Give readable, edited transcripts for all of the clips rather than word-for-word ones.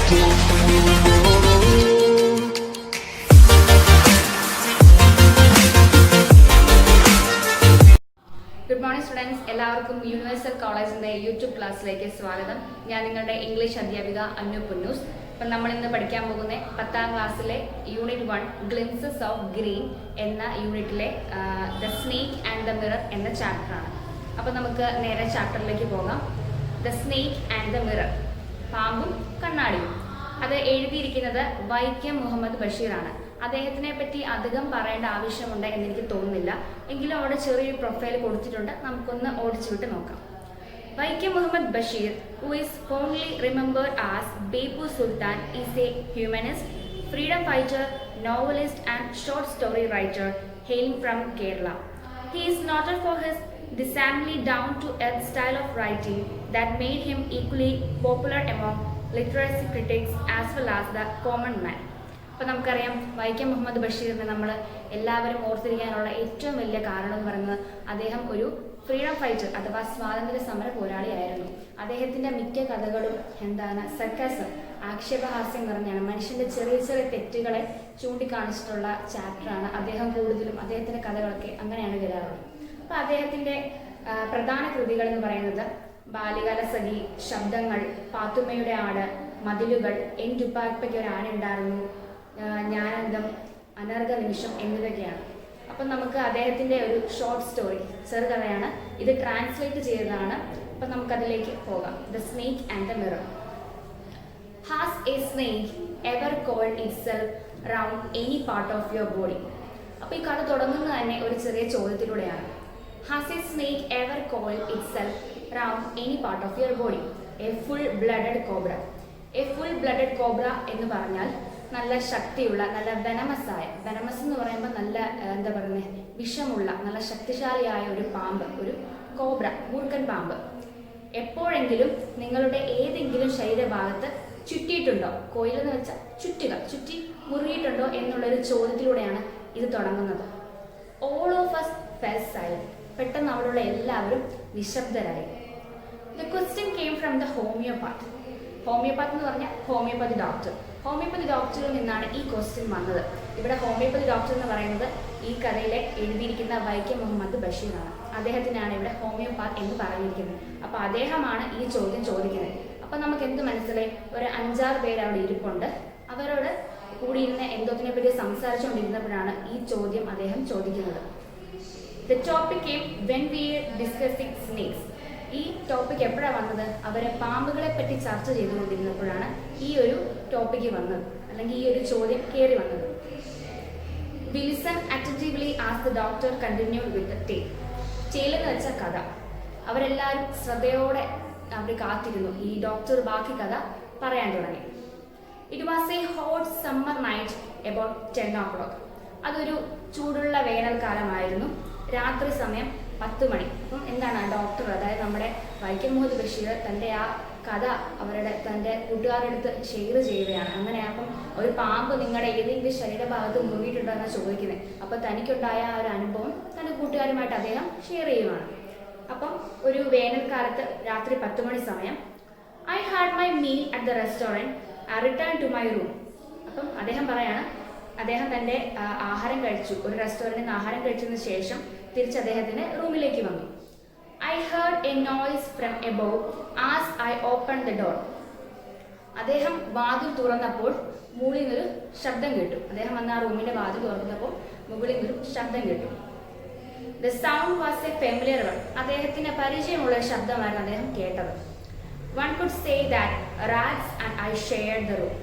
Good morning students, എല്ലാവർക്കും universal കോളേജിന്റെ YouTube ക്ലാസ്സിലേക്ക് സ്വാഗതം. ഞാൻ നിങ്ങളുടെ ഇംഗ്ലീഷ് അധ്യാപിക അന്നു പുന്നൂസ്. അപ്പം നമ്മൾ ഇന്ന് പഠിക്കാൻ പോകുന്ന 10ാം ക്ലാസ്സിലെ യൂണിറ്റ് 1 ഗ്ലിംസസ് ഓഫ് ഗ്രീൻ എന്ന യൂണിറ്റിലെ the snake and the mirror എന്ന ചാപ്റ്ററാണ്. അപ്പം നമുക്ക് നേരെ ചാപ്റ്ററിലേക്ക് പോകാം. The snake and the mirror, പാമ്പും കണ്ണാടിയും. അത് എഴുതിയിരിക്കുന്നത് വൈക്കം മുഹമ്മദ് ബഷീറാണ്. അദ്ദേഹത്തിനെ പറ്റി അധികം പറയേണ്ട ആവശ്യമുണ്ട് എന്ന് എനിക്ക് തോന്നുന്നില്ല, എങ്കിലും അവിടെ ചെറിയൊരു പ്രൊഫൈൽ കൊടുത്തിട്ടുണ്ട്. നമുക്കൊന്ന് ഓടിച്ചുവിട്ട് നോക്കാം. Vaikom Muhammad Basheer, who is fondly remembered as Bepu Sultan, is a humanist, freedom fighter, novelist and short story writer hailing from Kerala. He is noted for his dismally down-to-earth style of writing that made him equally popular among literacy critics as well as the common man. അപ്പോൾ നമുക്കറിയാം, വൈക്കം മുഹമ്മദ് ബഷീറിനെ നമ്മൾ എല്ലാവരും ഓർത്തിരിക്കാനുള്ള ഏറ്റവും വലിയ കാരണം എന്ന് പറയുന്നത് അദ്ദേഹം ഒരു ഫ്രീഡം ഫൈറ്റർ അഥവാ സ്വാതന്ത്ര്യ സമര പോരാളിയായിരുന്നു. അദ്ദേഹത്തിൻ്റെ മിക്ക കഥകളും സർക്കാസം, ആക്ഷേപഹാസ്യം നിറഞ്ഞാണ്. മനുഷ്യൻ്റെ ചെറിയ ചെറിയ തെറ്റുകളെ ചൂണ്ടിക്കാണിച്ചിട്ടുള്ള ചാപ്റ്ററാണ്. അദ്ദേഹത്തിൻ്റെ കഥകളൊക്കെ അങ്ങനെയാണ് വരാറുള്ളത്. അപ്പോൾ അദ്ദേഹത്തിൻ്റെ പ്രധാന കൃതികൾ എന്ന് പറയുന്നത് ബാല്യകാല സഖി, ശബ്ദങ്ങൾ, പാത്തുമ്മയുടെ ആട്, മതിലുകൾ, എൻ ടുപ്പാപ്പയ്ക്ക് ഒരു ആന ഉണ്ടായിരുന്നു, ജ്ഞാനന്തം, അനർഘ നിമിഷം എന്നിവയൊക്കെയാണ്. അപ്പം നമുക്ക് അദ്ദേഹത്തിൻ്റെ ഒരു ഷോർട്ട് സ്റ്റോറി, ചെറുകഥയാണ്. ഇത് ട്രാൻസ്ലേറ്റ് ചെയ്തതാണ്. അപ്പം നമുക്കതിലേക്ക് പോകാം. The snake and the mirror. Has a snake ever coiled itself round any part of your body? അപ്പോൾ ഈ കഥ തുടങ്ങുന്നത് തന്നെ ഒരു ചെറിയ ചോദ്യത്തിലൂടെയാണ്. Has a snake ever coiled itself round any part of your body? A full blooded cobra. A full blooded cobra എന്ന് പറഞ്ഞാൽ നല്ല ശക്തിയുള്ള, നല്ല വെനമസ് എന്ന് പറയുമ്പോൾ നല്ല വിഷമുള്ള, നല്ല ശക്തിശാലിയായ ഒരു പാമ്പ്, ഒരു കോബ്ര, മൂർഖൻ പാമ്പ് എപ്പോഴെങ്കിലും നിങ്ങളുടെ ഏതെങ്കിലും ശരീരഭാഗത്ത് ചുറ്റിയിട്ടുണ്ടോ? കോയിലെന്ന് വെച്ചാൽ ചുറ്റി മുറിയിട്ടുണ്ടോ എന്നുള്ളൊരു ചോദ്യത്തിലൂടെയാണ് ഇത് തുടങ്ങുന്നത്. All of us fell silent. പെട്ടെന്ന് അവിടെയുള്ള എല്ലാവരും നിശബ്ദരായി. The question came from the homeopath. Homeopath എന്ന് പറഞ്ഞാൽ ഹോമിയോപ്പതി ഡോക്ടർ. ഹോമിയോപ്പതി ഡോക്ടറിൽ നിന്നാണ് ഈ ക്വസ്റ്റ്യൻ വന്നത്. ഇവിടെ ഹോമിയോപ്പതി ഡോക്ടർ എന്ന് പറയുന്നത് ഈ കഥയിലെ എഴുതിയിരിക്കുന്ന വൈക്കം മുഹമ്മദ് ബഷീറാണ്. അദ്ദേഹത്തിനാണ് ഇവിടെ ഹോമിയോപാത്ത് എന്ന് പറഞ്ഞിരിക്കുന്നത്. അപ്പോൾ അദ്ദേഹമാണ് ഈ ചോദ്യം ചോദിക്കുന്നത്. അപ്പോൾ നമുക്ക് എന്ത് മനസ്സിലായി? ഒരു 5-6 പേര് അവിടെ ഇരിപ്പുണ്ട്. അവരോട് കൂടിയിരുന്ന് എന്തോത്തിനെ പറ്റി സംസാരിച്ചുകൊണ്ടിരുന്നപ്പോഴാണ് ഈ ചോദ്യം അദ്ദേഹം ചോദിക്കുന്നത്. The topic came when we were discussing snakes. ഈ ടോപ്പിക് എപ്പോഴാണ് വന്നത്? അവരെ പാമ്പുകളെ പറ്റി ചർച്ച ചെയ്തുകൊണ്ടിരുന്നപ്പോഴാണ് ഈ ഒരു ടോപ്പിക്ക് വന്നത്, അല്ലെങ്കിൽ ഈ ഒരു ചോദ്യം കയറി വന്നത്. We listened attentively as the doctor continued with the tale. tale എന്ന് വെച്ച കഥ. അവരെല്ലാവരും ശ്രദ്ധയോടെ അവർ കാത്തിരുന്നു. ഈ ഡോക്ടർ ബാക്കി കഥ പറയാൻ തുടങ്ങി. It was a hot summer night about 10 o'clock. അതൊരു ചൂടുള്ള വേനൽക്കാലമായിരുന്നു. രാത്രി സമയം 10 മണി. അപ്പം എന്താണ് ഡോക്ടർ, അതായത് നമ്മുടെ വൈക്കം മുഹമ്മദ് ബഷീർ തൻ്റെ ആ കഥ തൻ്റെ കൂട്ടുകാരുടെ അടുത്ത് ഷെയർ ചെയ്യുകയാണ്. അങ്ങനെ അപ്പം ഒരു പാമ്പ് നിങ്ങളുടെ ഏതെങ്കിലും ശരീരഭാഗത്ത് മുറിയിട്ടുണ്ടോ എന്നാണ് ചോദിക്കുന്നത്. അപ്പം തനിക്കുണ്ടായ ആ ഒരു അനുഭവം തൻ്റെ കൂട്ടുകാരുമായിട്ട് അദ്ദേഹം ഷെയർ ചെയ്യുവാണ്. അപ്പം ഒരു വേനൽക്കാലത്ത് രാത്രി 10 മണി സമയം, I had my meal at the restaurant, I return to my room. അപ്പം അദ്ദേഹം പറയാണ്, അദ്ദേഹം തൻ്റെ ആഹാരം കഴിച്ചു, ഒരു റെസ്റ്റോറൻറ്റിൽ നിന്ന് ആഹാരം കഴിച്ചതിന് ശേഷം തിരിച്ച് അദ്ദേഹത്തിൻ്റെ റൂമിലേക്ക് വന്നു. I heard A noise from above as I open the door. അദ്ദേഹം വാതിൽ തുറന്നപ്പോൾ മുകളിൽ നിന്നൊരു ശബ്ദം കേട്ടു. അദ്ദേഹം വന്ന് ആ റൂമിൻ്റെ വാതിൽ തുറന്നപ്പോൾ മുകളിൽ നിന്നൊരു ശബ്ദം കേട്ടു. The sound was A familiar one. അദ്ദേഹത്തിന് പരിചയമുള്ള ഒരു ശബ്ദമായിരുന്നു അദ്ദേഹം കേട്ടത്. One could say that rats and I shared the room.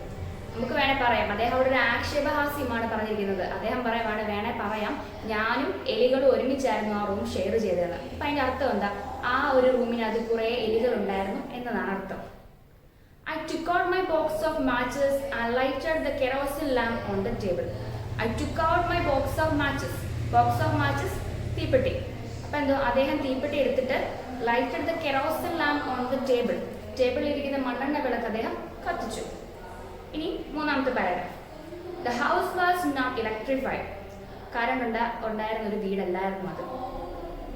നമുക്ക് വേണേൽ പറയാം, അദ്ദേഹം അവിടെ ഒരു ആക്ഷേപഹാസ്യമാണ് പറഞ്ഞിരിക്കുന്നത്. അദ്ദേഹം വേണേൽ പറയാം, ഞാനും എലികളും ഒരുമിച്ചായിരുന്നു ആ റൂം ഷെയർ ചെയ്തത്. അപ്പം അതിൻ്റെ അർത്ഥം എന്താ? ആ ഒരു റൂമിനകത്ത് കുറേ എലികൾ ഉണ്ടായിരുന്നു എന്നതാണ് അർത്ഥം. I took out my box of matches and lighted the kerosene lamp on the table. I took out my box of matches. Box of matches, തീപ്പെട്ടി. അപ്പം എന്തോ അദ്ദേഹം തീപ്പെട്ടി എടുത്തിട്ട് lighted the kerosene lamp on the table. ടേബിളിലിരിക്കുന്ന മണ്ണെണ്ണ വിളക്ക് അദ്ദേഹം കത്തിച്ചു. ഇനി മൂന്നാമത്തെ paragraph. The house was not electrified. Current ഉണ്ടായിരുന്ന ഒരു വീടല്ലായിരുന്നു അത്.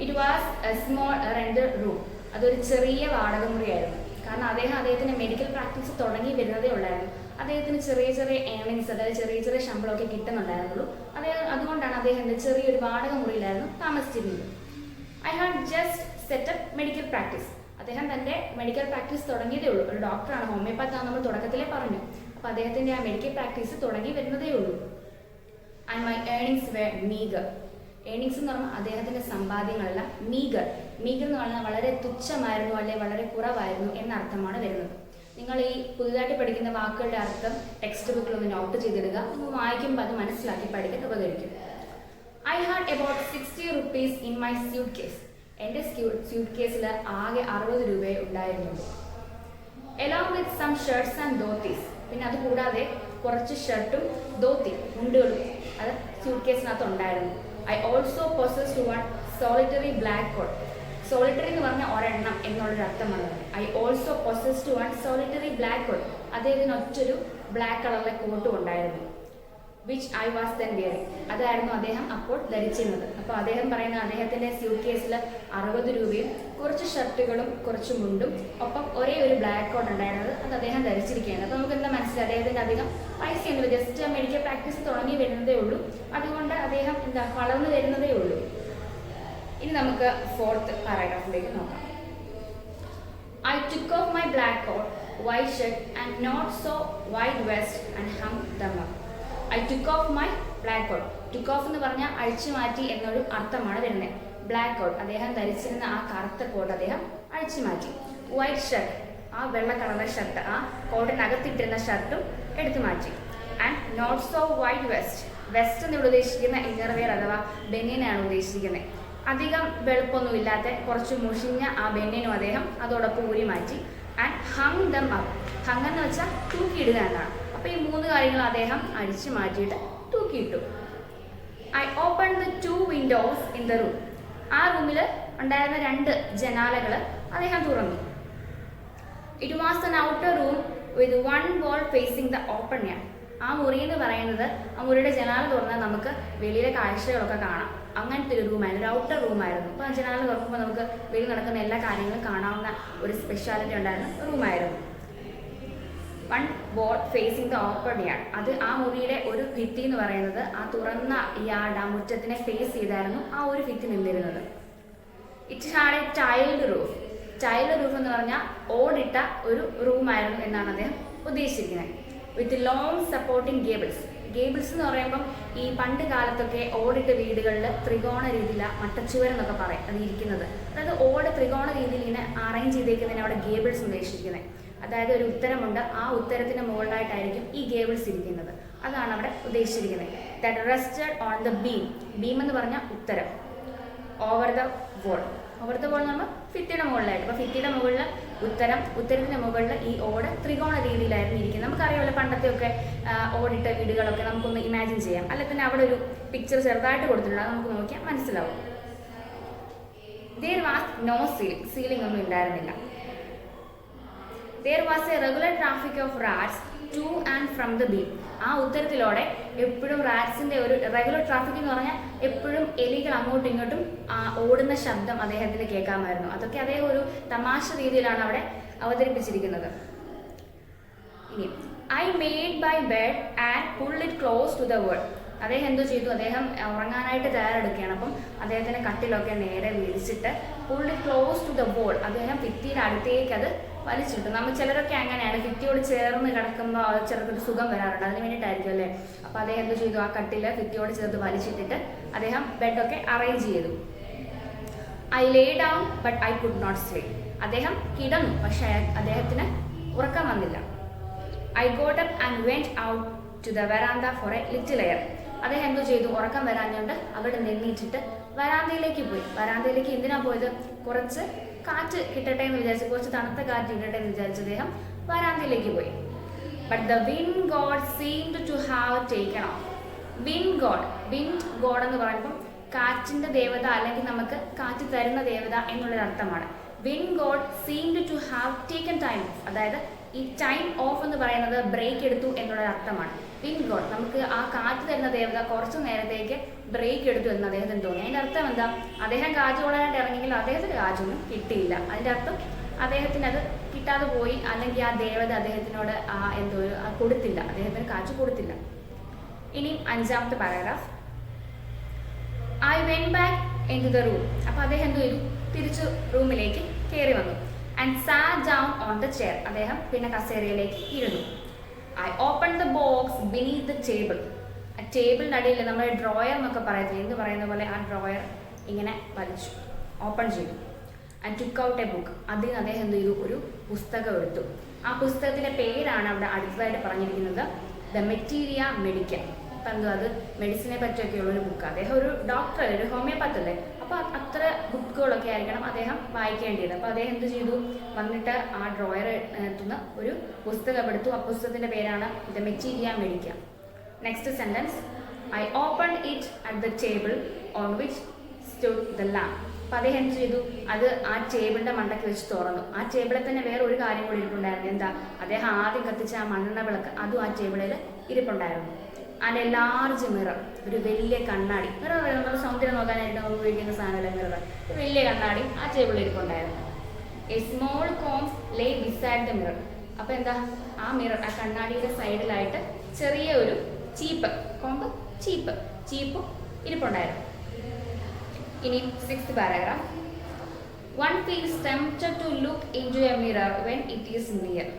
It was a small rented room. അതൊരു ചെറിയ വാടക മുറിയായിരുന്നു. കാരണം അദ്ദേഹത്തിൻ്റെ മെഡിക്കൽ പ്രാക്ടീസ് തുടങ്ങി വരുന്നതേ ഉള്ളായിരുന്നു. അദ്ദേഹത്തിന് ചെറിയ ചെറിയ ഏർണിങ്സ്, അതായത് ചെറിയ ചെറിയ ശമ്പളമൊക്കെ കിട്ടുന്നുണ്ടായിരുന്നുള്ളൂ. അതുകൊണ്ടാണ് അദ്ദേഹം ചെറിയൊരു വാടക മുറിയിലായിരുന്നു താമസിച്ചിരുന്നത്. I had just setup medical practice. അദ്ദേഹം തൻ്റെ മെഡിക്കൽ പ്രാക്ടീസ് തുടങ്ങിയതേ ഉള്ളൂ. ഒരു ഡോക്ടറാണ്, ഹോമിയോപാത്താണ് നമ്മൾ തുടക്കത്തിലേ പറഞ്ഞു. അപ്പോൾ അദ്ദേഹത്തിൻ്റെ ആ മെഡിക്കൽ പ്രാക്ടീസ് തുടങ്ങി വരുന്നതേ ഉള്ളൂ. And my earnings way meagre. Earnings എന്ന് പറഞ്ഞാൽ അദ്ദേഹത്തിൻ്റെ സമ്പാദ്യങ്ങളെല്ലാം മീഗർ എന്ന് പറഞ്ഞാൽ വളരെ തുച്ഛമായിരുന്നു, അല്ലെങ്കിൽ വളരെ കുറവായിരുന്നു എന്ന അർത്ഥമാണ് വരുന്നത്. നിങ്ങൾ ഈ പുതുതായിട്ട് പഠിക്കുന്ന വാക്കുകളുടെ അർത്ഥം ടെക്സ്റ്റ് ബുക്കിൽ ഒന്ന് നോട്ട് ചെയ്തിടുക. നിങ്ങൾ വായിക്കുമ്പോൾ അത് മനസ്സിലാക്കി പഠിക്കാൻ ഉപകരിക്കും. I had about 60 rupees in my suitcase. എൻ്റെ സ്യൂട്ട് കേസിൽ ആകെ 60 രൂപയെ ഉണ്ടായിരുന്നുള്ളൂ. Along with some shirts and dhotis. പിന്നെ അതുകൂടാതെ കുറച്ച് ഷർട്ടും ധോത്തി മുണ്ടുകളും അത് സ്യൂട്ട് കേസിനകത്ത് ഉണ്ടായിരുന്നു. I also possessed one solitary black coat. Solitary എന്ന് പറഞ്ഞാൽ ഒരെണ്ണം എന്നുള്ളൊരു അർത്ഥമാണ്. I also possessed one solitary black coat. അദ്ദേഹത്തിന് ഒറ്റൊരു ബ്ലാക്ക് കളറിലെ കോട്ടും ഉണ്ടായിരുന്നു. Which I was then wearing. അതായിരുന്നു അദ്ദേഹം അപ്പോൾ ധരിച്ചിരുന്നത്. അപ്പോൾ അദ്ദേഹം പറയുന്ന അദ്ദേഹത്തിൻ്റെ സ്യൂട്ട് കേസിൽ 60 രൂപയും കുറച്ച് ഷർട്ടുകളും കുറച്ച് മുണ്ടും ഒപ്പം ഒരേ ഒരു ബ്ലാക്ക് കോട്ട് ഉണ്ടായിരുന്നത് അത് അദ്ദേഹം ധരിച്ചിരിക്കുകയാണ്. അപ്പോൾ നമുക്ക് എന്താ മനസ്സിലായി, അദ്ദേഹത്തിൻ്റെ അധികം പൈസയൊന്നുമില്ല, ജസ്റ്റ് മെഡിക്കൽ പ്രാക്ടീസ് തുടങ്ങി വരുന്നതേ ഉള്ളൂ. അതുകൊണ്ട് അദ്ദേഹം വളർന്നു വരുന്നതേ ഉള്ളൂ. ഇനി നമുക്ക് 4th പാരഗ്രാഫിലേക്ക് നോക്കാം. I took off my black coat, white shirt and not so white vest and hung them up. I took off my black coat. Took off എന്ന് പറഞ്ഞാൽ അഴിച്ചു മാറ്റി എന്നൊരു അർത്ഥമാണ് വരുന്നത്. ബ്ലാക്ക് കോട്ട്, അദ്ദേഹം ധരിച്ചിരുന്ന ആ കറുത്ത കോട്ട് അദ്ദേഹം അഴിച്ചു മാറ്റി. വൈറ്റ് ഷർട്ട്, ആ വെള്ള കളറിലെ ഷർട്ട്, ആ കോട്ടിനകത്തിട്ടിരുന്ന ഷർട്ടും എടുത്തു മാറ്റി. And not so white vest. Vest എന്നിവിടെ ഉദ്ദേശിക്കുന്ന ഇന്നർവെയർ അഥവാ ബനിയനാണ് ഉദ്ദേശിക്കുന്നത്. അധികം വെളുപ്പൊന്നുമില്ലാത്ത കുറച്ച് മുഷിഞ്ഞ ആ ബനിയനും അദ്ദേഹം അതോടൊപ്പം ഊരി മാറ്റി. And hung dum up. Hung എന്ന് വെച്ചാൽ തൂക്കിയിടുക എന്നാണ്. അപ്പോൾ ഈ 3 കാര്യങ്ങൾ അദ്ദേഹം അഴിച്ചു മാറ്റിയിട്ട് തൂക്കിയിട്ടു. I open the 2 windows in the room. ആ റൂമിൽ ഉണ്ടായിരുന്ന 2 ജനാലകൾ അദ്ദേഹം തുറന്നു. It was an outer room with 1 wall facing the open air. ആ മുറി എന്ന് പറയുന്നത്, ആ മുറിയുടെ ജനാല തുറന്നാൽ നമുക്ക് വെളിയിലെ കാഴ്ചകളൊക്കെ കാണാം. അങ്ങനത്തെ ഒരു റൂമായിരുന്നു, ഒരു ഔട്ടർ റൂമായിരുന്നു. അപ്പോൾ ആ ജനാല തുറക്കുമ്പോൾ നമുക്ക് വെളിയിൽ നടക്കുന്ന എല്ലാ കാര്യങ്ങളും കാണാവുന്ന ഒരു സ്പെഷ്യാലിറ്റി ഉണ്ടായിരുന്ന റൂമായിരുന്നു. 1 wall facing the open yard. അത് ആ മുറിയുടെ ഒരു ഭിത്തി എന്ന് പറയുന്നത് ആ തുറന്ന യാർഡ്, ആ മുറ്റത്തിനെ ഫേസ് ചെയ്തായിരുന്നു ആ ഒരു ഭിത്തി നിന്നിരുന്നത്. It had a tiled roof. Tiled roof എന്ന് പറഞ്ഞാൽ ഓടിട്ട ഒരു റൂമായിരുന്നു എന്നാണ് അദ്ദേഹം ഉദ്ദേശിച്ചിരിക്കുന്നത്. With long supporting gables. Gables എന്ന് പറയുമ്പം ഈ പണ്ട് കാലത്തൊക്കെ ഓടിട്ട വീടുകളിൽ ത്രികോണ രീതിയില മട്ടച്ചുവരെന്നൊക്കെ പറയും അത് ഇരിക്കുന്നത്. അതായത് ഓട് ത്രികോണ രീതിയിൽ ഇങ്ങനെ അറേഞ്ച് ചെയ്തേക്കുന്നതിന് അവിടെ ഗേബിൾസ് ഉദ്ദേശിച്ചിരിക്കുന്നത്. അതായത് ഒരു ഉത്തരമുണ്ട്, ആ ഉത്തരത്തിന് മുകളിലായിട്ടായിരിക്കും ഈ ഗേബിൾസ് ഇരിക്കുന്നത്. അതാണ് അവിടെ ഉദ്ദേശിച്ചിരിക്കുന്നത്. That rested on the beam. Beam എന്ന് പറഞ്ഞാൽ ഉത്തരം. Over the wall. Over the wall എന്ന് പറഞ്ഞാൽ ഭിത്തിയുടെ മുകളിലായിട്ട്. അപ്പോൾ ഭിത്തിയുടെ മുകളിൽ ഉത്തരം, ഉത്തരത്തിൻ്റെ മുകളിൽ ഈ ഓട് ത്രികോണ രീതിയിലായിരുന്നു ഇരിക്കുന്നത്. നമുക്കറിയാമല്ലോ പണ്ടത്തെയൊക്കെ ഓടിട്ട വീടുകളൊക്കെ നമുക്കൊന്ന് ഇമാജിൻ ചെയ്യാം. അല്ലെ പിന്നെ അവിടെ ഒരു പിക്ചർ ചെറുതായിട്ട് കൊടുത്തിട്ടുണ്ട്, അത് നമുക്ക് നോക്കിയാൽ മനസ്സിലാവും. There was no ceiling. Ceiling ഒന്നും ഉണ്ടായിരുന്നില്ല. There was a regular traffic of rats to and from the beam. ആ ഉത്തരത്തിലൂടെ എപ്പോഴും റാറ്റ്സിൻ്റെ ഒരു റെഗുലർ ട്രാഫിക് എന്ന് പറഞ്ഞാൽ എപ്പോഴും എലികൾ അങ്ങോട്ടും ഇങ്ങോട്ടും ഓടുന്ന ശബ്ദം അദ്ദേഹത്തിന് കേൾക്കാമായിരുന്നു. അതൊക്കെ അദ്ദേഹം ഒരു തമാശ രീതിയിലാണ് അവിടെ അവതരിപ്പിച്ചിരിക്കുന്നത്. ഇനി I made my bed and pull it close to the world. അദ്ദേഹം എന്തോ ചെയ്തു, അദ്ദേഹം ഉറങ്ങാനായിട്ട് തയ്യാറെടുക്കുകയാണ്. അപ്പം അദ്ദേഹത്തിൻ്റെ കട്ടിലൊക്കെ നേരെ വിരിച്ചിട്ട് pull it close to the wall. അദ്ദേഹം ഭിത്തിയുടെ അടുത്തേക്ക് അത് വലിച്ചിട്ടു. നമ്മൾ ചിലരൊക്കെ അങ്ങനെയാണ്, ഭിത്തിയോട് ചേർന്ന് കിടക്കുമ്പോൾ ചെറുതൊരു സുഖം വരാറുണ്ട്, അതിന് വേണ്ടിയിട്ടായിരിക്കും അല്ലേ. അപ്പോൾ അദ്ദേഹം എന്തോ ചെയ്തു, ആ കട്ടിൽ ഭിത്തിയോട് ചേർത്ത് വലിച്ചിട്ടിട്ട് അദ്ദേഹം ബെഡൊക്കെ അറേഞ്ച് ചെയ്തു. I lay down but I could not sleep. അദ്ദേഹം കിടന്നു, പക്ഷേ അദ്ദേഹത്തിന് ഉറക്കം വന്നില്ല. I got up and went out to the verandah for a little air. അദ്ദേഹം എന്തോ ചെയ്തു, ഉറക്കം വരാഞ്ഞുകൊണ്ട് അവിടെ നിന്നിച്ചിട്ട് വരാന്തയിലേക്ക് പോയി. വരാന്തയിലേക്ക് എന്തിനാ പോയത്, കുറച്ച് കാറ്റ് കിട്ടട്ടെ എന്ന് വിചാരിച്ചു, കുറച്ച് തണുത്ത കാറ്റ് കിട്ടട്ടെ എന്ന് വിചാരിച്ച് അദ്ദേഹം വരാന്തയിലേക്ക് പോയി. But the wind god seemed to have taken off. Wind god എന്ന് പറയുമ്പം കാറ്റിൻ്റെ ദേവത, അല്ലെങ്കിൽ നമുക്ക് കാറ്റ് തരുന്ന ദേവത എന്നുള്ളൊരു അർത്ഥമാണ്. Wind god seemed to have taken time off. അതായത് ഈ ടൈം ഓഫ് എന്ന് പറയുന്നത് ബ്രേക്ക് എടുത്തു എന്നുള്ളൊരു അർത്ഥമാണ്. വിൻഡ് ഗോഡ്, നമുക്ക് ആ കാറ്റ് തരുന്ന ദേവത കുറച്ച് നേരത്തേക്ക് ബ്രേക്ക് എടുത്തു എന്ന് അദ്ദേഹത്തിന് തോന്നി. അതിൻ്റെ അർത്ഥം എന്താ, അദ്ദേഹം കാറ്റ് കൊള്ളാനായിട്ട് ഇറങ്ങിയെങ്കിലും അദ്ദേഹത്തിന് കാറ്റൊന്നും കിട്ടിയില്ല. അതിൻ്റെ അർത്ഥം അദ്ദേഹത്തിന് അത് കിട്ടാതെ പോയി, അല്ലെങ്കിൽ ആ ദേവത അദ്ദേഹത്തിനോട് കൊടുത്തില്ല, അദ്ദേഹത്തിന് കാശ് കൊടുത്തില്ല. ഇനി 5ാമത്തെ paragraph. I went back into the room. അപ്പോൾ അദ്ദേഹം എന്ത് ചെയ്തു? തിരിച്ചു റൂമിലേക്ക് കയറി വന്നു. And sat down on the chair. അദ്ദേഹം പിന്നെ കസേരയിലേക്ക് ഇരുന്നു. I open the box beneath the table. ആ ടേബിളിൻ്റെ അടിയിൽ നമ്മുടെ ഡ്രോയർ എന്നൊക്കെ പറയത്തില്ല, എന്ത് പറയുന്ന പോലെ ആ ഡ്രോയർ ഇങ്ങനെ വലിച്ചു, ഓപ്പൺ ചെയ്തു. And took out A book. അതിൽ നിന്ന് അദ്ദേഹം എന്ത് ചെയ്തു? ഒരു പുസ്തകം എടുത്തു. ആ പുസ്തകത്തിൻ്റെ പേരാണ് അവിടെ അടുത്തതായിട്ട് പറഞ്ഞിരിക്കുന്നത്, ദ മെറ്റീരിയ മെഡിക്ക. അപ്പം എന്തോ അത് മെഡിസിനെ പറ്റിയൊക്കെയുള്ളൊരു ബുക്ക്. അദ്ദേഹം ഒരു ഡോക്ടർ, ഒരു ഹോമിയോപാത്ത് അല്ലേ, അപ്പോൾ അത്ര ബുക്കുകളൊക്കെ ആയിരിക്കണം അദ്ദേഹം വായിക്കേണ്ടത്. അപ്പോൾ അദ്ദേഹം എന്ത് ചെയ്തു? വന്നിട്ട് ആ ഡ്രോയർ എത്തുന്ന ഒരു പുസ്തകം എടുത്തു. ആ പുസ്തകത്തിൻ്റെ പേരാണ് the മെറ്റീരിയ medical. Next sentence. I open it at the table on which stood the lamp. അപ്പോൾ അദ്ദേഹം എന്ത് ചെയ്തു? അത് ആ ടേബിളിൻ്റെ മണ്ടയ്ക്ക് വെച്ച് തുറന്നു. ആ ടേബിളിൽ തന്നെ വേറെ ഒരു കാര്യം കൂടി ഇരിപ്പുണ്ടായിരുന്നു. എന്താ? അദ്ദേഹം ആദ്യം കത്തിച്ച ആ മണ്ണെണ്ണ വിളക്ക്, അതും ആ ടേബിളിൽ ഇരിപ്പുണ്ടായിരുന്നു. And a large mirror. ഒരു വലിയ കണ്ണാടി. മിറർ നമ്മൾ സൗന്ദര്യം നോക്കാനായിട്ട് നമുക്ക് ഉപയോഗിക്കുന്ന സാധനമല്ല മിറർ. ഒരു വലിയ കണ്ണാടി ആ ടേബിളിൽ ഇരിപ്പുണ്ടായിരുന്നു. A small comb lay beside the mirror. അപ്പോൾ എന്താ? ആ മിറർ, ആ കണ്ണാടിയുടെ സൈഡിലായിട്ട് ചെറിയ ഒരു ചീപ്പ്, കോമ്പ് ചീപ്പും ഇരിപ്പുണ്ടായിരുന്നു. ഇനി 6th paragraph. One feels tempted to look into a mirror when it is near.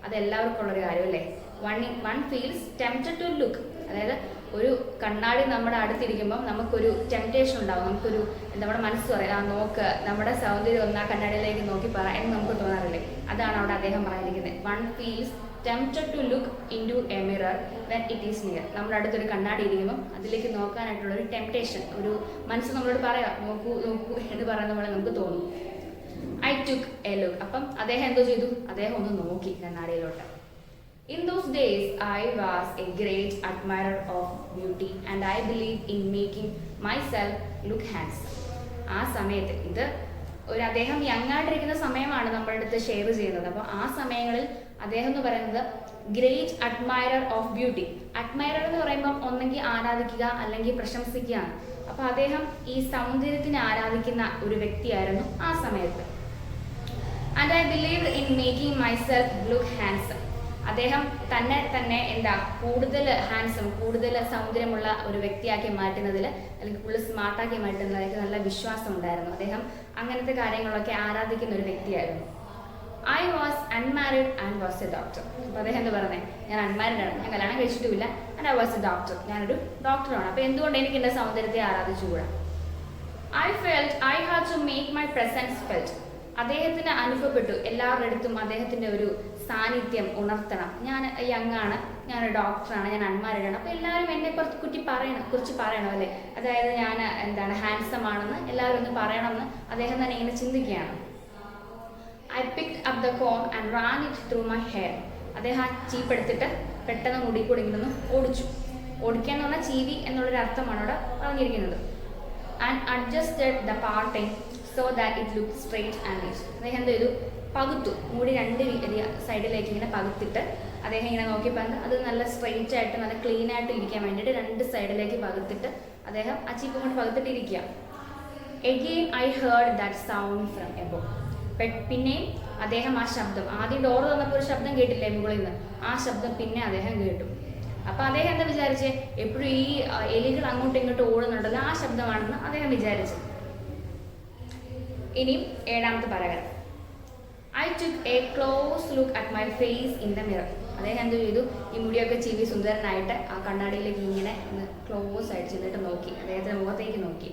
അതെല്ലാവർക്കും ഉള്ളൊരു കാര്യമല്ലേ? One feels tempted to look. അതായത് ഒരു കണ്ണാടി നമ്മുടെ അടുത്തിരിക്കുമ്പം നമുക്കൊരു ടെംപ്റ്റേഷൻ ഉണ്ടാവും. നമുക്കൊരു നമ്മുടെ മനസ്സ് പറയാം, നോക്ക്, നമ്മുടെ സൗന്ദര്യം ഒന്ന് ആ കണ്ണാടിയിലേക്ക് നോക്കി പറ എന്ന് നമുക്ക് തോന്നാറില്ലേ? അതാണ് അവിടെ അദ്ദേഹം പറഞ്ഞിരിക്കുന്നത്. One feels tempted to look into a mirror when it is near. നമ്മുടെ അടുത്തൊരു കണ്ണാടി ഇരിക്കുമ്പം അതിലേക്ക് നോക്കാനായിട്ടുള്ളൊരു ടെംപ്റ്റേഷൻ, ഒരു മനസ്സ് നമ്മളോട് പറയാം, നോക്കൂ എന്ന് പറയുന്ന പോലെ നമുക്ക് തോന്നും. I took A look. അപ്പം അദ്ദേഹം എന്തോ ചെയ്തു? അദ്ദേഹം ഒന്ന് നോക്കി കണ്ണാടിയിലോട്ട്. In those days, I was a great admirer of beauty and I believed in making myself look handsome. ആ സമയത്ത് അദ്ദേഹം യങ്ങായിട്ടിരിക്കുന്ന സമയമാണ് നമ്മുടെ അടുത്ത് ഷെയർ ചെയ്യുന്നത്. അപ്പോൾ ആ സമയങ്ങളിൽ അദ്ദേഹം എന്ന് പറയുന്നത് great admirer of beauty. Admirer എന്ന് പറയുമ്പം ഒന്നെങ്കിൽ ആരാധിക്കുക അല്ലെങ്കിൽ പ്രശംസിക്കുകയാണ്. അപ്പോൾ അദ്ദേഹം ഈ സൗന്ദര്യത്തിനെ ആരാധിക്കുന്ന ഒരു വ്യക്തിയായിരുന്നു ആ സമയത്ത്. And I believed in making myself look handsome. അദ്ദേഹം തന്നെ കൂടുതൽ ഹാൻസം, കൂടുതൽ സൗന്ദര്യമുള്ള ഒരു വ്യക്തിയാക്കി മാറ്റുന്നതിൽ, അല്ലെങ്കിൽ കൂടുതൽ സ്മാർട്ടാക്കി മാറ്റുന്നതിലേക്ക് നല്ല വിശ്വാസം ഉണ്ടായിരുന്നു. അദ്ദേഹം അങ്ങനത്തെ കാര്യങ്ങളൊക്കെ ആരാധിക്കുന്ന ഒരു വ്യക്തിയായിരുന്നു. I was unmarried and was a doctor. അപ്പോൾ അദ്ദേഹം എന്താ പറയുന്നത്? ഞാൻ അൺമാരിഡ് ആണ്, ഞാൻ കല്യാണം കഴിച്ചിട്ടുമില്ല. And I was a doctor, ഞാനൊരു ഡോക്ടറാണ്. അപ്പോൾ എന്തുകൊണ്ട് എനിക്ക് എൻ്റെ സൗന്ദര്യത്തെ ആരാധിച്ചുകൂടാ? I felt I had to make my presence felt. അദ്ദേഹത്തിന് അനുഭവപ്പെട്ടു, എല്ലാവരുടെ അടുത്തും അദ്ദേഹത്തിൻ്റെ ഒരു സാന്നിധ്യം ഉണർത്തണം. ഞാൻ യങ്ങാണ്, ഞാനൊരു ഡോക്ടറാണ്, ഞാൻ അൺമാരിഡാണ്. അപ്പോൾ എല്ലാവരും എന്നെ കുറിച്ച് പറയണം അല്ലേ? അതായത് ഞാൻ ഹാൻസം ആണെന്ന് എല്ലാവരും ഒന്ന് പറയണമെന്ന് അദ്ദേഹം തന്നെ ഇങ്ങനെ ചിന്തിക്കുകയാണ്. I picked up the com and Rann it through my hair. അദ്ദേഹം ആ ചീപ്പ് എടുത്തിട്ട് പെട്ടെന്ന് മുടി കൂടി ഇങ്ങനെ ഓടിച്ചു. ഓടിക്കുക എന്ന് പറഞ്ഞാൽ ചീവി എന്നുള്ളൊരു അർത്ഥമാണ് അവിടെ പറഞ്ഞിരിക്കുന്നത്. And adjusted the parting so that it look straight and NEET. അദ്ദേഹം എന്ത് ചെയ്തു? പകുത്തു. മുടി 2 സൈഡിലേക്ക് ഇങ്ങനെ പകുത്തിട്ട് അദ്ദേഹം ഇങ്ങനെ നോക്കിയപ്പോൾ അത് നല്ല സ്ട്രെയിറ്റ് ആയിട്ട് നല്ല ക്ലീൻ ആയിട്ട് ഇരിക്കാൻ വേണ്ടിയിട്ട് 2 സൈഡിലേക്ക് പകുത്തിട്ട് അദ്ദേഹം ആ ചീപ്പ് കൊണ്ട് പകുത്തിട്ട് ഇരിക്കുക. Again I heard that sound from above. പിന്നെയും അദ്ദേഹം ആ ശബ്ദം, ആദ്യം ഡോറ് തന്നപ്പോൾ ഒരു ശബ്ദം കേട്ടില്ലേ മുകളിൽ നിന്ന്, ആ ശബ്ദം പിന്നെ അദ്ദേഹം കേട്ടു. അപ്പോൾ അദ്ദേഹം എന്താ വിചാരിച്ചേ? എപ്പോഴും ഈ എലികൾ അങ്ങോട്ടും ഇങ്ങോട്ടും ഓടുന്നുണ്ടല്ലോ, ആ ശബ്ദമാണെന്ന് അദ്ദേഹം വിചാരിച്ചു. ഇനിയും 7ാമത്തെ paragraph. I took a close look at my face in the mirror. അദ്ദേഹം എന്ത് ചെയ്തു? ഈ മുടിയൊക്കെ ചീവി സുന്ദരനായിട്ട് ആ കണ്ണാടിയിലേക്ക് ഇങ്ങനെ ക്ലോസ് ആയിട്ട് ചെന്നിട്ട് നോക്കി, അദ്ദേഹത്തിൻ്റെ മുഖത്തേക്ക് നോക്കി.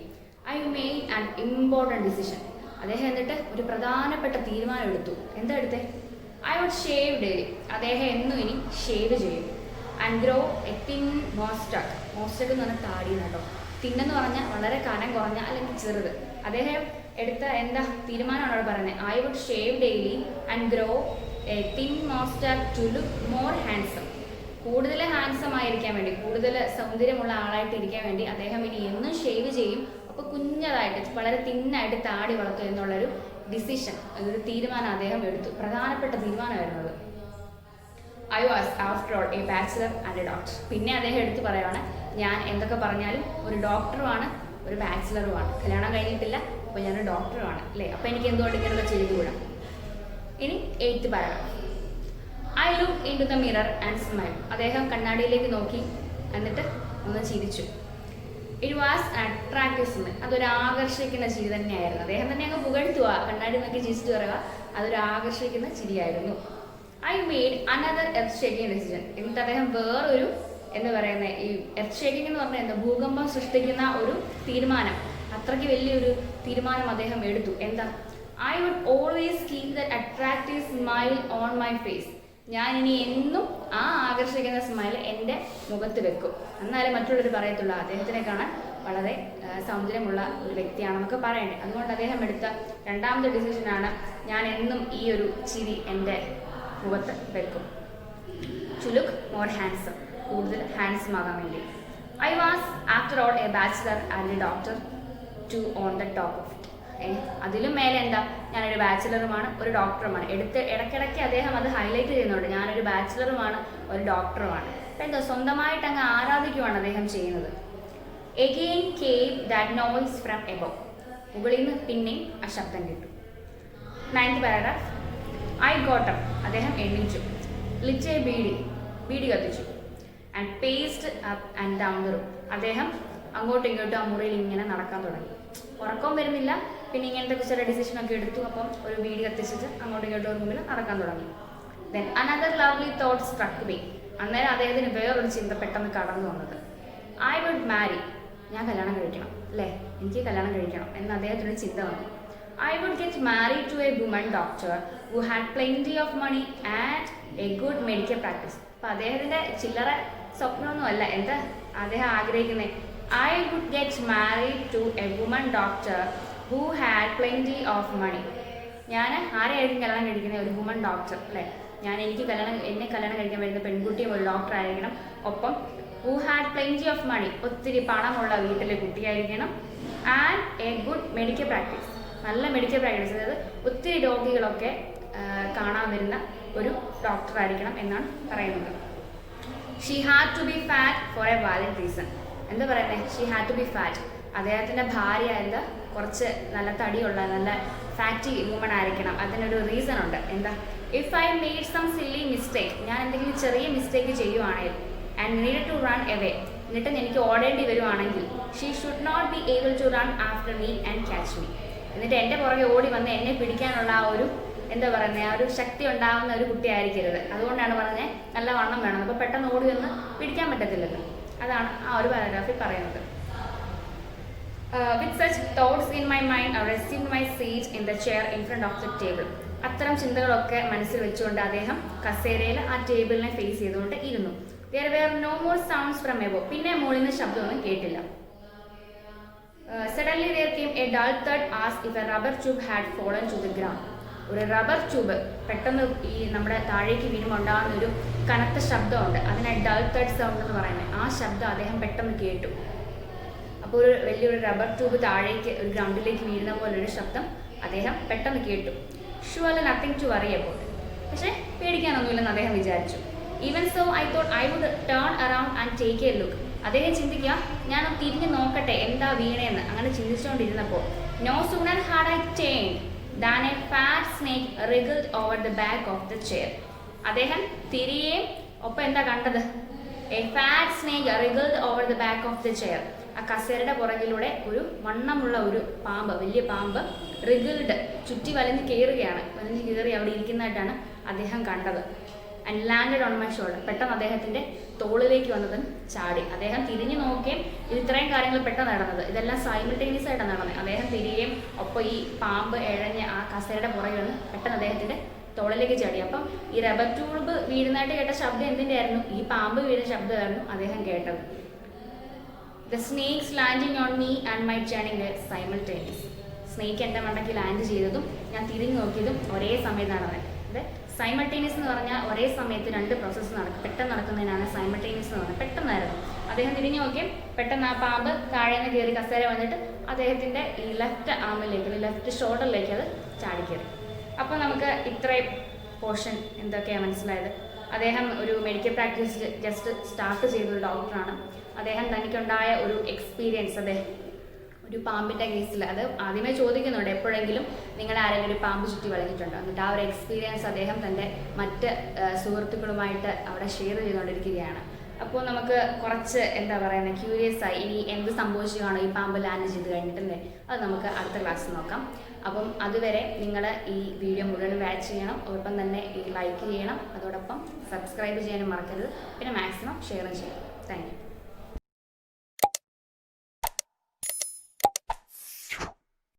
I made an important decision. അദ്ദേഹം എന്നിട്ട് ഒരു പ്രധാനപ്പെട്ട തീരുമാനം എടുത്തു. എന്താ എടുത്തേ? I would shave daily. അദ്ദേഹം എന്നും ഇനി ഷേവ് ചെയ്യും. And grow a thin moustache. Moustache എന്ന് പറഞ്ഞാൽ താടി കേട്ടോ. തിന്നെന്ന് പറഞ്ഞാൽ വളരെ കനം കുറഞ്ഞ അല്ലെങ്കിൽ ചെറുത്. അദ്ദേഹം എടുത്ത തീരുമാനമാണ് അവിടെ പറയുന്നത്. I would shave daily and grow a thin moustache to look more handsome. കൂടുതൽ ഹാൻസം ആയിരിക്കാൻ വേണ്ടി, കൂടുതൽ സൗന്ദര്യമുള്ള ആളായിട്ട് ഇരിക്കാൻ വേണ്ടി അദ്ദേഹം ഇനി എന്നും ഷേവ് ചെയ്യും. അപ്പോൾ കുഞ്ഞതായിട്ട് വളരെ തിന്നായിട്ട് താടി വളർത്തുക എന്നുള്ളൊരു ഡിസിഷൻ, ഒരു തീരുമാനം അദ്ദേഹം എടുത്തു. പ്രധാനപ്പെട്ട തീരുമാനമായിരുന്നത്. I was after all a bachelor and a doctor. പിന്നെ അദ്ദേഹം എടുത്തു പറയുകയാണ്, ഞാൻ എന്തൊക്കെ പറഞ്ഞാലും ഒരു ഡോക്ടറുമാണ്, ഒരു ബാച്ചിലറുമാണ്. കല്യാണം കഴിഞ്ഞിട്ടില്ല, അപ്പോൾ ഞാനൊരു ഡോക്ടറുമാണ് അല്ലേ? അപ്പോൾ എനിക്ക് എന്തുകൊണ്ട് ഇങ്ങനെയൊക്കെ ചെയ്തുകൂടാ? ഇനി 8th paragraph. I look into the mirror and smile. അദ്ദേഹം കണ്ണാടിയിലേക്ക് നോക്കി എന്നിട്ട് ഒന്ന് ചിരിച്ചു. It was attractive smile. അതൊരു ആകർഷിക്കുന്ന ചിരി തന്നെയായിരുന്നു. അദ്ദേഹം തന്നെ അങ്ങ് പുകഴ്ത്തുക, കണ്ണാടി നോക്കി ചിരിച്ചിട്ട് പറയുക അതൊരു ആകർഷിക്കുന്ന ചിരിയായിരുന്നു. I made another earth shaking decision. എന്നിട്ട് അദ്ദേഹം വേറൊരു എന്ന് പറയുന്ന ഈ എർത്ത് ഷേക്കിംഗ് എന്ന് പറഞ്ഞാൽ എന്താ, ഭൂകമ്പം സൃഷ്ടിക്കുന്ന ഒരു തീരുമാനം, അത്രയ്ക്ക് വലിയൊരു തീരുമാനം അദ്ദേഹം എടുത്തു. എന്താ, I would always keep the attractive smile on my face. ഞാൻ ഇനി എന്നും ആ ആകർഷിക്കുന്ന സ്മൈൽ എൻ്റെ മുഖത്ത് വെക്കും, എന്നാലേ മറ്റുള്ളവർ പറയത്തുള്ളൂ അദ്ദേഹത്തിനെ കാണാൻ വളരെ സൗന്ദര്യമുള്ള ഒരു വ്യക്തിയാണെന്നൊക്കെ പറയണ്ടേ. അതുകൊണ്ട് അദ്ദേഹം എടുത്ത രണ്ടാമത്തെ ഡിസിഷനാണ് ഞാൻ എന്നും ഈ ഒരു ചിരി എൻ്റെ മുഖത്ത് വെക്കും. ടു ലുക്ക് മോർ ഹാൻസം, കൂടുതൽ ഹാൻസം ആകാൻ വേണ്ടി. I was after all a bachelor and a doctor too on the top of it. അതിലും മേലെ എന്താ, ഞാനൊരു ബാച്ചിലറുമാണ് ഒരു ഡോക്ടറുമാണ്. ഇടയ്ക്കിടയ്ക്ക് അദ്ദേഹം അത് ഹൈലൈറ്റ് ചെയ്യുന്നുണ്ട്, ഞാനൊരു ബാച്ചിലറുമാണ് ഒരു ഡോക്ടറുമാണ്. അപ്പം എന്താ, സ്വന്തമായിട്ട് അങ്ങ് ആരാധിക്കുവാണ് അദ്ദേഹം ചെയ്യുന്നത്. Again came that noise from above. മുകളിൽ നിന്ന് പിന്നെയും ആ ശബ്ദം കേട്ടു. 9th paragraph. I got up. അദ്ദേഹം എണീച്ചു. ലിറ്റ് എ ബീഡി കത്തിച്ചു. And paced up and down the room. അദ്ദേഹം അങ്ങോട്ടും ഇങ്ങോട്ടും ആ മുറിയിൽ ഇങ്ങനെ നടക്കാൻ തുടങ്ങി. ഉറക്കം വരുന്നില്ല, പിന്നെ ഇങ്ങനത്തെ ചില ഡിസിഷനൊക്കെ എടുത്തു. അപ്പം ഒരു ബീഡി കത്തിച്ചിട്ട് അങ്ങോട്ടും ഇങ്ങോട്ടും റൂമിൽ നടക്കാൻ തുടങ്ങി. Then another lovely thought struck me. അന്നേരം അദ്ദേഹത്തിന് വേറൊരു ചിന്ത പെട്ടെന്ന് കടന്നു വന്നത്. I would marry. ഞാൻ കല്യാണം കഴിക്കണം അല്ലേ, എനിക്ക് കല്യാണം കഴിക്കണം എന്ന് അദ്ദേഹത്തിന് ചിന്ത വന്നു. I would get married to a woman doctor who had plenty of money and a good medical practice. അപ്പം അദ്ദേഹത്തിൻ്റെ ചില്ലറ സ്വപ്നമൊന്നുമല്ല, എന്താ അദ്ദേഹം ആഗ്രഹിക്കുന്നത്, I would get married to a woman doctor who had plenty of money. ഞാൻ ആരെയായിരിക്കും കല്യാണം കഴിക്കുന്നത്, ഒരു വുമൺ ഡോക്ടർ അല്ലേ. എന്നെ കല്യാണം കഴിക്കാൻ വരുന്ന പെൺകുട്ടിയും ഒരു ഡോക്ടർ ആയിരിക്കണം. ഒപ്പം who had plenty of money, ഒത്തിരി പണമുള്ള വീട്ടിലെ കുട്ടിയായിരിക്കണം. And a good medical practice, നല്ല മെഡിക്കൽ പ്രാക്ടീസ്, അതായത് ഒത്തിരി രോഗികളൊക്കെ കാണാൻ വരുന്ന ഒരു ഡോക്ടർ ആയിരിക്കണം എന്നാണ് പറയുന്നത്. She had to be fat for a valid reason. എന്താ പറയുന്നത്, she had to be fat. അദ്ദേഹത്തിൻ്റെ ഭാര്യ എന്താ, കുറച്ച് നല്ല തടിയുള്ള നല്ല ഫാറ്റി വുമൺ ആയിരിക്കണം. അതിനൊരു റീസൺ ഉണ്ട്. എന്താ, if I made some silly mistake, ഞാൻ എന്തെങ്കിലും ചെറിയ മിസ്റ്റേക്ക് ചെയ്യുവാണെങ്കിൽ, and need to run away, എന്നിട്ട് എനിക്ക് ഓടേണ്ടി വരുവാണെങ്കിൽ, she should not be able to run after me and catch me. എന്നിട്ട് എൻ്റെ പുറകെ ഓടി വന്ന് എന്നെ പിടിക്കാനുള്ള ആ ഒരു എന്താ പറയുന്നത്, ആ ഒരു ശക്തി ഉണ്ടാകുന്ന ഒരു കുട്ടിയായിരിക്കരുത്. അതുകൊണ്ടാണ് പറഞ്ഞത് നല്ല വണ്ണം വേണം, അപ്പോൾ പെട്ടെന്ന് ഓടി വന്ന് പിടിക്കാൻ പറ്റത്തില്ലല്ലോ. അതാണ് ആ ഒരു പാരഗ്രാഫിൽ പറയുന്നത്. With such thoughts in my mind I resumed my seat in the chair in front of the table. അത്തരം ചിന്തകളൊക്കെ മനസ്സിൽ വെച്ചുകൊണ്ട് അദ്ദേഹം കസേരയിൽ ആ ടേബിളിനെ ഫേസ് ചെയ്തുകൊണ്ട് ഇരുന്നു. There were no more sounds from above. പിന്നെ മുകളിൽ നിന്ന് ശബ്ദമൊന്നും കേട്ടില്ല. Suddenly there came a dull thud as if a rubber tube had fallen to the ground. ഒരു റബ്ബർ ട്യൂബ് പെട്ടെന്ന് ഈ നമ്മുടെ താഴേക്ക് വീഴുമ്പോൾ ഉണ്ടാകുന്ന ഒരു കനത്ത ശബ്ദമുണ്ട്, അതിനെ ഡൾ തഡ് സൗണ്ട് എന്ന് പറയുന്നത്. ആ ശബ്ദം അദ്ദേഹം പെട്ടെന്ന് കേട്ടു. അപ്പോൾ ഒരു വലിയൊരു റബ്ബർ ട്യൂബ് താഴേക്ക് ഒരു ഗ്രൗണ്ടിലേക്ക് വീഴുന്ന പോലൊരു ശബ്ദം അദ്ദേഹം പെട്ടെന്ന് കേട്ടു. Surely nothing to worry about. പക്ഷേ പേടിക്കാനൊന്നുമില്ലെന്ന് അദ്ദേഹം വിചാരിച്ചു. Even so I thought I would turn around and take a look. അദ്ദേഹം ചിന്തിക്കുക, ഞാൻ തിരിഞ്ഞ് നോക്കട്ടെ എന്താ വീണേന്ന്. അങ്ങനെ ചിന്തിച്ചുകൊണ്ടിരുന്നപ്പോൾ no sooner had I turned than a fat snake wriggled over the back of the chair. അദ്ദേഹം തിരികെ ഒപ്പം എന്താ കണ്ടത്, A fat snake wriggled over the back of the chair. ആ കസേരയുടെ പുറകിലൂടെ ഒരു വണ്ണമുള്ള ഒരു പാമ്പ്, വലിയ പാമ്പ് wriggled ചുറ്റി വലിഞ്ഞ് കയറുകയാണ്. വലിഞ്ഞ് കയറി അവിടെ ഇരിക്കുന്നതായിട്ടാണ് അദ്ദേഹം കണ്ടത്. And landed on my shoulder. പെട്ടെന്ന് അദ്ദേഹത്തിൻ്റെ തോളിലേക്ക് വന്നതും ചാടി. അദ്ദേഹം തിരിഞ്ഞു നോക്കുകയും ഇത്രയും കാര്യങ്ങൾ പെട്ടെന്ന് നടന്നത്, ഇതെല്ലാം സൈമിൾട്ടേനിയസ് ആയിട്ടാണ് നടന്നത്. അദ്ദേഹം തിരികെയും ഒപ്പം ഈ പാമ്പ് എഴഞ്ഞ് ആ കസേരയുടെ പുറകിൽ വന്ന് പെട്ടെന്ന് അദ്ദേഹത്തിൻ്റെ തോളിലേക്ക് ചാടി. അപ്പം ഈ റബ്ബർ ട്യൂബ് വീഴുന്നതായിട്ട് കേട്ട ശബ്ദം എന്തിൻ്റെ ആയിരുന്നു, ഈ പാമ്പ് വീഴുന്ന ശബ്ദമായിരുന്നു അദ്ദേഹം കേട്ടത്. The snakes landing on me and my turning simultaneous. Snake എൻ്റെ മണ്ടയ്ക്ക് ലാൻഡ് ചെയ്തതും ഞാൻ തിരിഞ്ഞു നോക്കിയതും ഒരേ സമയത്താണ് നടന്നത്. സൈമൾട്ടേനിയസ് എന്ന് പറഞ്ഞാൽ ഒരേ സമയത്ത് രണ്ട് പ്രോസസ്സ് നടക്കും, പെട്ടെന്ന് നടക്കുന്നതിനാണ് സൈമൾട്ടേനിയസ് എന്ന് പറഞ്ഞത്. പെട്ടെന്നായിരുന്നു. അദ്ദേഹം തിരിഞ്ഞു നോക്കിയും പെട്ടെന്ന് ആ പാമ്പ് താഴേന്ന് കയറി കസേര വന്നിട്ട് അദ്ദേഹത്തിൻ്റെ ഈ ലെഫ്റ്റ് ആമിലേക്ക്, ലെഫ്റ്റ് ഷോൾഡറിലേക്ക് അത് ചാടിക്കയറി. അപ്പോൾ നമുക്ക് ഇത്രയും പോർഷൻ എന്തൊക്കെയാണ് മനസ്സിലായത്. അദ്ദേഹം ഒരു മെഡിക്കൽ പ്രാക്ടീസ് ജസ്റ്റ് സ്റ്റാർട്ട് ചെയ്തൊരു ഡോക്ടറാണ്. അദ്ദേഹം തനിക്കുണ്ടായ ഒരു എക്സ്പീരിയൻസ്, അദ്ദേഹം ഒരു പാമ്പിൻ്റെ കേസിൽ അത് ആദ്യമേ ചോദിക്കുന്നുണ്ട്, എപ്പോഴെങ്കിലും നിങ്ങളെ ആരെങ്കിലും ഒരു പാമ്പ് ചുറ്റി വളഞ്ഞിട്ടുണ്ടോ. എന്നിട്ട് ആ ഒരു എക്സ്പീരിയൻസ് അദ്ദേഹം തൻ്റെ മറ്റ് സുഹൃത്തുക്കളുമായിട്ട് അവിടെ ഷെയർ ചെയ്തുകൊണ്ടിരിക്കുകയാണ്. അപ്പോൾ നമുക്ക് കുറച്ച് എന്താ പറയുക, ക്യൂരിയസ് ആയി ഇനി എന്ത് സംഭവിച്ചു കാണോ ഈ പാമ്പ് ലാൻഡ് ചെയ്ത് കഴിഞ്ഞിട്ടല്ലേ. അത് നമുക്ക് അടുത്ത ക്ലാസ്സിൽ നോക്കാം. അപ്പം അതുവരെ നിങ്ങൾ ഈ വീഡിയോ മുഴുവൻ വാച്ച് ചെയ്യണം, ഒപ്പം തന്നെ ഈ ലൈക്ക് ചെയ്യണം, അതോടൊപ്പം സബ്സ്ക്രൈബ് ചെയ്യാനും മറക്കരുത്, പിന്നെ മാക്സിമം ഷെയറും ചെയ്യണം. Thank you.